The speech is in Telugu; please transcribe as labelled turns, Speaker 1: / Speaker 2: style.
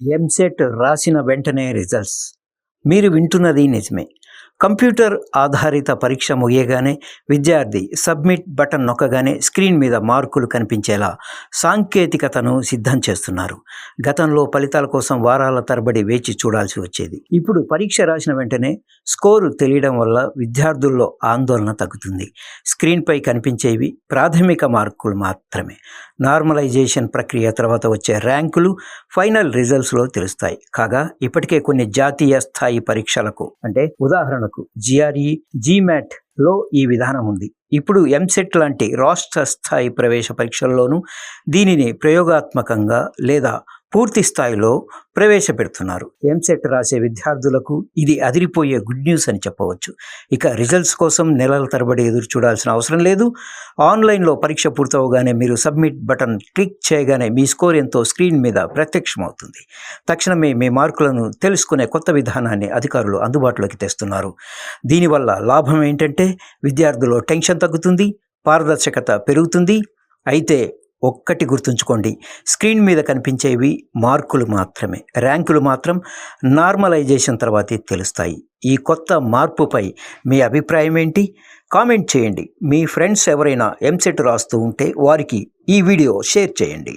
Speaker 1: ఎంసెట్ రాసిన వెంటనే రిజల్ట్స్. మీరు వింటున్నది నిజమే. కంప్యూటర్ ఆధారిత పరీక్ష ముగియగానే విద్యార్థి సబ్మిట్ బటన్ నొక్కగానే స్క్రీన్ మీద మార్కులు కనిపించేలా సాంకేతికతను సిద్ధం చేస్తున్నారు. గతంలో ఫలితాల కోసం వారాల తరబడి వేచి చూడాల్సి వచ్చేది. ఇప్పుడు పరీక్ష రాసిన వెంటనే స్కోరు తెలియడం వల్ల విద్యార్థుల్లో ఆందోళన తగ్గుతుంది. స్క్రీన్పై కనిపించేవి ప్రాథమిక మార్కులు మాత్రమే. నార్మలైజేషన్ ప్రక్రియ తర్వాత వచ్చే ర్యాంకులు ఫైనల్ రిజల్ట్స్లో తెలుస్తాయి. కాగా ఇప్పటికే కొన్ని జాతీయ స్థాయి పరీక్షలకు అంటే ఉదాహరణకు జిఆర్ఈ, జీమాట్ లో ఈ విధానం ఉంది. ఇప్పుడు ఎంసెట్ లాంటి రాష్ట్ర స్థాయి ప్రవేశ పరీక్షల్లోనూ దీనిని ప్రయోగాత్మకంగా లేదా పూర్తి స్థాయిలో ప్రవేశపెడుతున్నారు. ఎంసెట్ రాసే విద్యార్థులకు ఇది అదిరిపోయే గుడ్ న్యూస్ అని చెప్పవచ్చు. ఇక రిజల్ట్స్ కోసం నెలల తరబడి ఎదురు చూడాల్సిన అవసరం లేదు. ఆన్లైన్లో పరీక్ష పూర్తవగానే మీరు సబ్మిట్ బటన్ క్లిక్ చేయగానే మీ స్కోర్ ఎంతో స్క్రీన్ మీద ప్రత్యక్షమవుతుంది. తక్షణమే మీ మార్కులను తెలుసుకునే కొత్త విధానాన్ని అధికారులు అందుబాటులోకి తెస్తున్నారు. దీనివల్ల లాభం ఏంటంటే విద్యార్థుల్లో టెన్షన్ తగ్గుతుంది, పారదర్శకత పెరుగుతుంది. అయితే ఒక్కటి గుర్తుంచుకోండి, స్క్రీన్ మీద కనిపించేవి మార్కులు మాత్రమే. ర్యాంకులు మాత్రం నార్మలైజేషన్ తర్వాతే తెలుస్తాయి. ఈ కొత్త మార్పుపై మీ అభిప్రాయం ఏంటి? కామెంట్ చేయండి. మీ ఫ్రెండ్స్ ఎవరైనా ఎంసెట్ రాస్తూ ఉంటే వారికి ఈ వీడియో షేర్ చేయండి.